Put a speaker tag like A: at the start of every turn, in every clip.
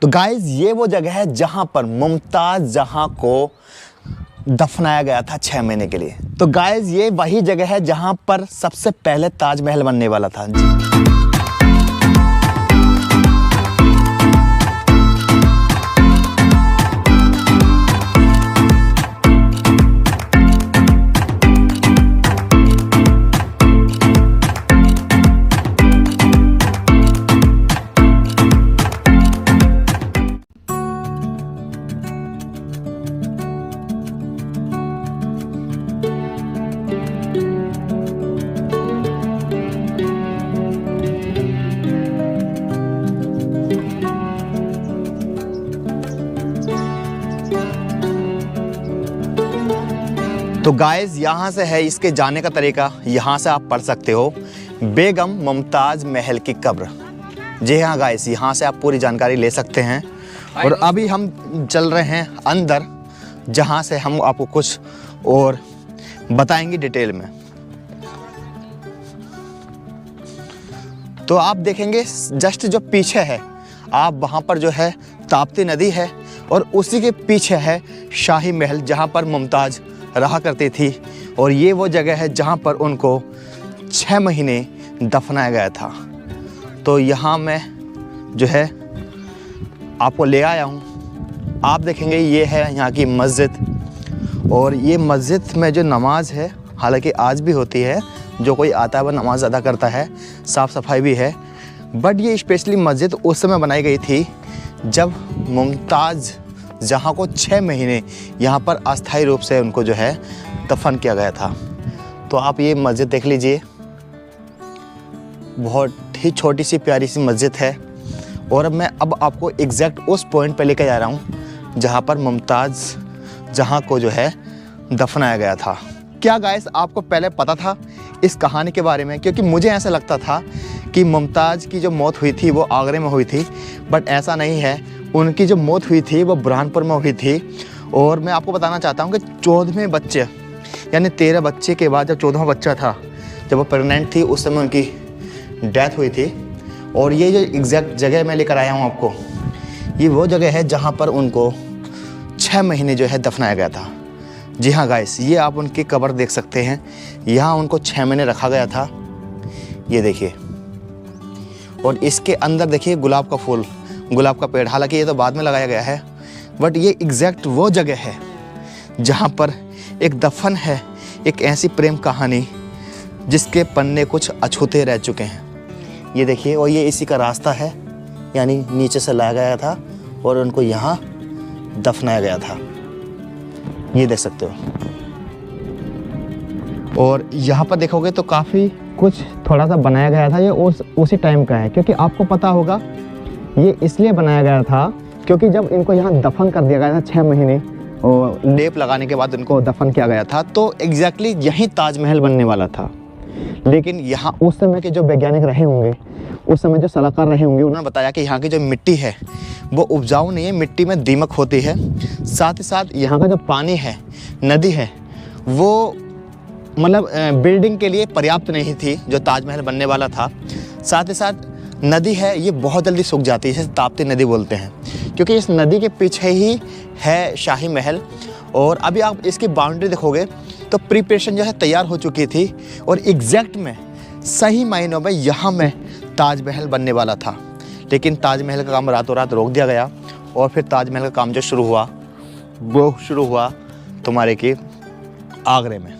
A: तो गाइज ये वो जगह है जहाँ पर मुमताज़ जहाँ को दफनाया गया था 6 महीने के लिए। तो गाइज ये वही जगह है जहाँ पर सबसे पहले ताजमहल बनने वाला था। तो गाइज यहाँ से है इसके जाने का तरीका, यहाँ से आप पढ़ सकते हो बेगम मुमताज़ महल की कब्र। जी हाँ गाइज, यहाँ से आप पूरी जानकारी ले सकते हैं। और अभी हम चल रहे हैं अंदर, जहाँ से हम आपको कुछ और बताएंगे डिटेल में। तो आप देखेंगे जस्ट जो पीछे है, आप वहाँ पर जो है ताप्ती नदी है और उसी के पीछे है शाही महल जहाँ पर मुमताज़ रहा करती थी। और ये वो जगह है जहाँ पर उनको 6 महीने दफनाया गया था। तो यहाँ मैं जो है आपको ले आया हूँ। आप देखेंगे ये है यहाँ की मस्जिद, और ये मस्जिद में जो नमाज है, हालांकि आज भी होती है, जो कोई आता है वह नमाज अदा करता है, साफ़ सफाई भी है। बट ये स्पेशली मस्जिद उस समय बनाई गई थी जब मुमताज़ जहाँ को 6 महीने यहाँ पर अस्थायी रूप से उनको जो है दफन किया गया था। तो आप ये मस्जिद देख लीजिए, बहुत ही छोटी सी प्यारी सी मस्जिद है। और मैं अब आपको एग्जैक्ट उस पॉइंट पे लेकर जा रहा हूँ जहाँ पर मुमताज़ जहाँ को जो है दफनाया गया था। क्या गाइस आपको पहले पता था इस कहानी के बारे में? क्योंकि मुझे ऐसा लगता था कि मुमताज़ की जो मौत हुई थी वो आगरे में हुई थी, बट ऐसा नहीं है। उनकी जो मौत हुई थी वो बुरहानपुर में हुई थी। और मैं आपको बताना चाहता हूँ कि 14वें बच्चे यानी 13 बच्चे के बाद जब 14वां बच्चा था, जब वो प्रेग्नेंट थी, उस समय उनकी डेथ हुई थी। और ये जो एग्जैक्ट जगह मैं लेकर आया हूँ आपको, ये वो जगह है जहाँ पर उनको 6 महीने जो है दफनाया गया था। जी हाँ गाइस, ये आप उनकी कब्र देख सकते हैं। यहाँ उनको 6 महीने रखा गया था, ये देखिए। और इसके अंदर देखिए गुलाब का फूल, गुलाब का पेड़, हालांकि ये तो बाद में लगाया गया है, बट ये एग्जैक्ट वो जगह है जहाँ पर एक दफन है, एक ऐसी प्रेम कहानी जिसके पन्ने कुछ अछूते रह चुके हैं। ये देखिए, और ये इसी का रास्ता है, यानी नीचे से लाया गया था और उनको यहाँ दफनाया गया था, ये देख सकते हो। और यहाँ पर देखोगे तो काफ़ी कुछ थोड़ा सा बनाया गया था, ये उसी टाइम का है। क्योंकि आपको पता होगा ये इसलिए बनाया गया था क्योंकि जब इनको यहाँ दफन कर दिया गया था 6 महीने और लेप लगाने के बाद इनको दफन किया गया था, तो एग्जैक्टली यही ताजमहल बनने वाला था। लेकिन यहाँ उस समय के जो वैज्ञानिक रहे होंगे, उस समय जो सलाहकार रहे होंगे, उन्होंने बताया कि यहाँ की जो मिट्टी है वो उपजाऊ नहीं है, मिट्टी में दीमक होती है। साथ ही साथ यहाँ का जो पानी है, नदी है, वो मतलब बिल्डिंग के लिए पर्याप्त नहीं थी जो ताजमहल बनने वाला था। साथ ही साथ नदी है, ये बहुत जल्दी सूख जाती है, इसे ताप्ती नदी बोलते हैं, क्योंकि इस नदी के पीछे ही है शाही महल। और अभी आप इसकी बाउंड्री देखोगे तो प्रिपरेशन जो है तैयार हो चुकी थी, और एग्जैक्ट में सही मायनों में यहाँ में ताजमहल बनने वाला था। लेकिन ताजमहल का काम रातों रात रोक दिया गया, और फिर ताजमहल का काम जो शुरू हुआ वो शुरू हुआ तुम्हारे की आगरे में।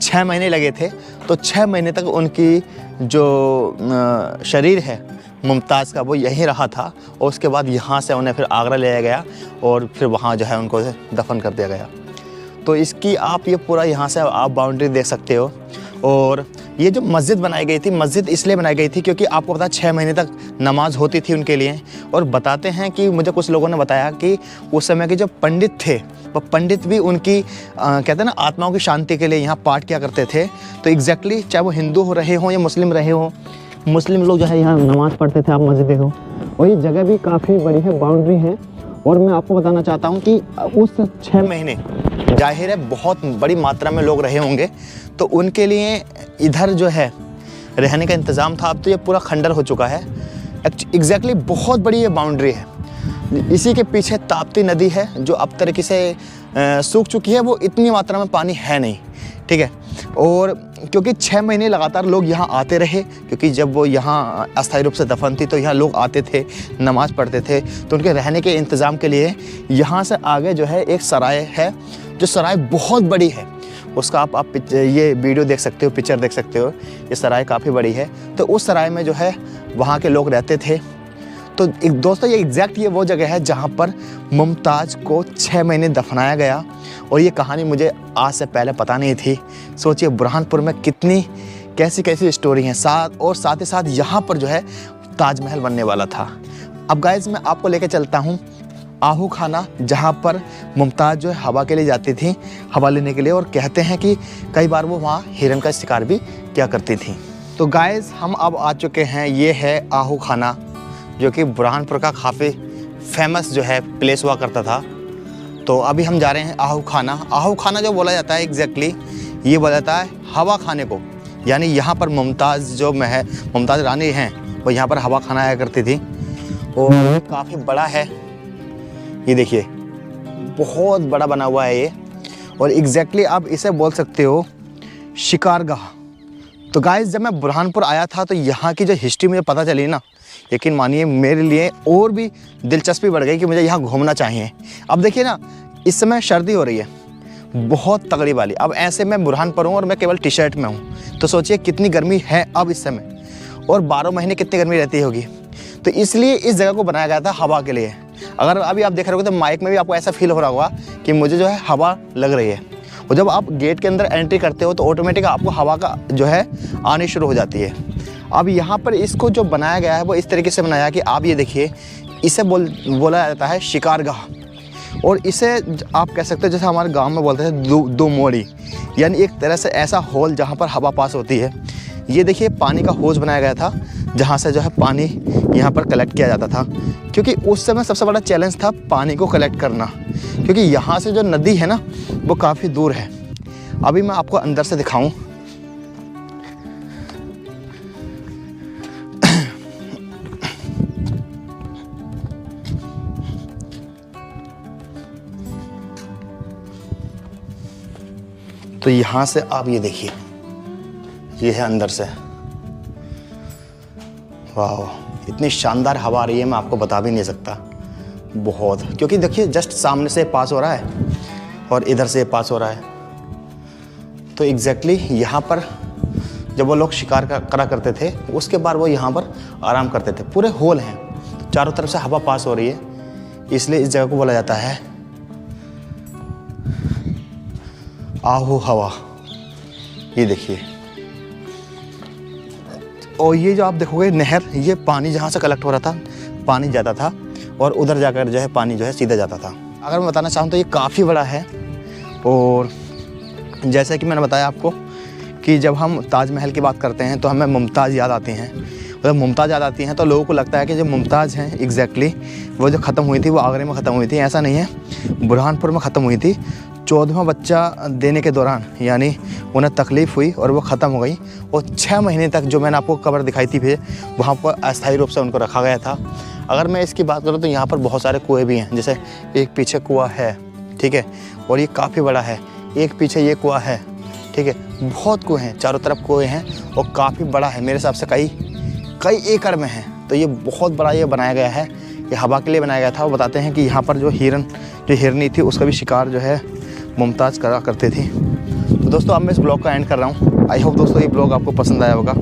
A: 6 महीने लगे थे, तो 6 महीने तक उनकी जो शरीर है मुमताज़ का वो यहीं रहा था। और उसके बाद यहाँ से उन्हें फिर आगरा ले जाया गया और फिर वहाँ जो है उनको दफन कर दिया गया। तो इसकी आप ये पूरा यहाँ से आप बाउंड्री देख सकते हो। और ये जो मस्जिद बनाई गई थी, मस्जिद इसलिए बनाई गई थी क्योंकि आपको पता 6 महीने तक नमाज होती थी उनके लिए। और बताते हैं कि मुझे कुछ लोगों ने बताया कि उस समय के जो पंडित थे, वो पंडित भी उनकी कहते हैं ना आत्माओं की शांति के लिए यहाँ पाठ किया करते थे। तो एग्जैक्टली चाहे वो हिंदू हो रहे हों या मुस्लिम रहे हों, मुस्लिम लोग जो है यहाँ नमाज़ पढ़ते थे, आप मस्जिद देखो। और ये जगह भी काफ़ी बड़ी है, बाउंड्री है। और मैं आपको बताना चाहता हूँ कि उस 6 महीने जाहिर है बहुत बड़ी मात्रा में लोग रहे होंगे, तो उनके लिए इधर जो है रहने का इंतज़ाम था। अब तो ये पूरा खंडर हो चुका है। एग्जैक्टली बहुत बड़ी ये बाउंड्री है। इसी के पीछे ताप्ती नदी है जो अब तरीके से सूख चुकी है, वो इतनी मात्रा में पानी है नहीं, ठीक है। और क्योंकि 6 महीने लगातार लोग यहाँ आते रहे, क्योंकि जब वो यहाँ अस्थायी रूप से दफन थी तो यहाँ लोग आते थे, नमाज़ पढ़ते थे, तो उनके रहने के इंतज़ाम के लिए यहाँ से आगे जो है एक सराय है, जो सराय बहुत बड़ी है। उसका आप ये वीडियो देख सकते हो, पिक्चर देख सकते हो, ये सराय काफ़ी बड़ी है। तो उस सराय में जो है वहाँ के लोग रहते थे। तो एक दोस्तों ये एग्जैक्ट ये वो जगह है जहाँ पर मुमताज़ को 6 महीने दफनाया गया। और ये कहानी मुझे आज से पहले पता नहीं थी। सोचिए बुरहानपुर में कितनी कैसी स्टोरी हैं, साथ ही साथ यहाँ पर जो है ताजमहल बनने वाला था। अब गाइस मैं आपको लेकर चलता हूँ आहू खाना, जहाँ पर मुमताज़ जो है हवा के लिए जाती थी, हवा लेने के लिए, और कहते हैं कि कई बार वो वहाँ हिरन का शिकार भी किया करती थी। तो गाइस हम अब आ चुके हैं, ये है आहू खाना, जो कि बुरहानपुर का काफ़ी फेमस जो है प्लेस हुआ करता था। तो अभी हम जा रहे हैं आहू खाना। आहू खाना जो बोला जाता है एग्जैक्टली ये बोला जाता है हवा खाने को, यानी यहाँ पर मुमताज़ जो मुमताज़ रानी हैं वो यहाँ पर हवा खाना आया करती थी। और काफ़ी बड़ा है, ये देखिए बहुत बड़ा बना हुआ है ये, और एग्जैक्टली आप इसे बोल सकते हो शिकारगाह। तो गाइस जब मैं बुरहानपुर आया था तो यहाँ की जो हिस्ट्री मुझे पता चली ना, यकीन मानिए मेरे लिए और भी दिलचस्पी बढ़ गई कि मुझे यहाँ घूमना चाहिए। अब देखिए ना, इस समय सर्दी हो रही है बहुत तगड़ी वाली। अब ऐसे मैं बुरहानपुर हूँ और मैं केवल टी शर्ट में हूँ, तो सोचिए कितनी गर्मी है अब इस समय, और 12 महीने कितनी गर्मी रहती होगी। तो इसलिए इस जगह को बनाया गया था हवा के लिए। अगर अभी आप देख रहे हो तो माइक में भी आपको ऐसा फील हो रहा होगा कि मुझे जो है हवा लग रही है। और जब आप गेट के अंदर एंट्री करते हो तो ऑटोमेटिक आपको हवा का जो है आनी शुरू हो जाती है। अब यहाँ पर इसको जो बनाया गया है वो इस तरीके से बनाया कि आप ये देखिए, इसे बोला जाता है शिकारगाह। और इसे आप कह सकते हो जैसे हमारे गांव में बोलते हैं दो मोड़ी, यानी एक तरह से ऐसा होल जहाँ पर हवा पास होती है। ये देखिए पानी का होज बनाया गया था जहाँ से जो है पानी यहाँ पर कलेक्ट किया जाता था, क्योंकि उस समय सबसे बड़ा चैलेंज था पानी को कलेक्ट करना, क्योंकि यहाँ से जो नदी है ना वो काफ़ी दूर है। अभी मैं आपको अंदर से दिखाऊं, तो यहाँ से आप ये देखिए, ये है अंदर से। वाह, इतनी शानदार हवा आ रही है मैं आपको बता भी नहीं सकता बहुत, क्योंकि देखिए जस्ट सामने से पास हो रहा है और इधर से पास हो रहा है। तो एग्जैक्टली यहाँ पर जब वो लोग शिकार करा करते थे उसके बाद वो यहाँ पर आराम करते थे। पूरे होल हैं, चारों तरफ से हवा पास हो रही है, इसलिए इस जगह को बोला जाता है आहू हवा। ये देखिए, और ये जो आप देखोगे नहर, ये पानी जहाँ से कलेक्ट हो रहा था, पानी जाता था और उधर जाकर जो है पानी जो है सीधा जाता था। अगर मैं बताना चाहूँ तो ये काफ़ी बड़ा है। और जैसे कि मैंने बताया आपको कि जब हम ताजमहल की बात करते हैं तो हमें मुमताज़ याद आती हैं। जब मुमताज़ याद आती हैं तो लोगों को लगता है कि जो मुमताज़ हैं एग्जैक्टली वो जो ख़त्म हुई थी वो आगरे में ख़त्म हुई थी। ऐसा नहीं है, बुरहानपुर में ख़त्म हुई थी। 14वां बच्चा देने के दौरान यानी उन्हें तकलीफ़ हुई और वो ख़त्म हो गई। और 6 महीने तक जो मैंने आपको कब्र दिखाई थी फिर वहाँ पर अस्थायी रूप से उनको रखा गया था। अगर मैं इसकी बात करूँ तो यहाँ पर बहुत सारे कुएँ भी हैं, जैसे एक पीछे कुआँ है, ठीक है, और ये काफ़ी बड़ा है। एक पीछे ये कुआँ है, ठीक है, बहुत कुएँ हैं, चारों तरफ कुएँ हैं और काफ़ी बड़ा है, मेरे हिसाब से कई एकड़ में है। तो ये बहुत बड़ा ये बनाया गया है, ये हवा के लिए बनाया गया था। वो बताते हैं कि यहाँ पर जो हिरनी थी उसका भी शिकार जो है मुमताज़ करा करते थे। तो दोस्तों अब मैं इस ब्लॉग का एंड कर रहा हूँ। आई होप दोस्तों ये ब्लॉग आपको पसंद आया होगा।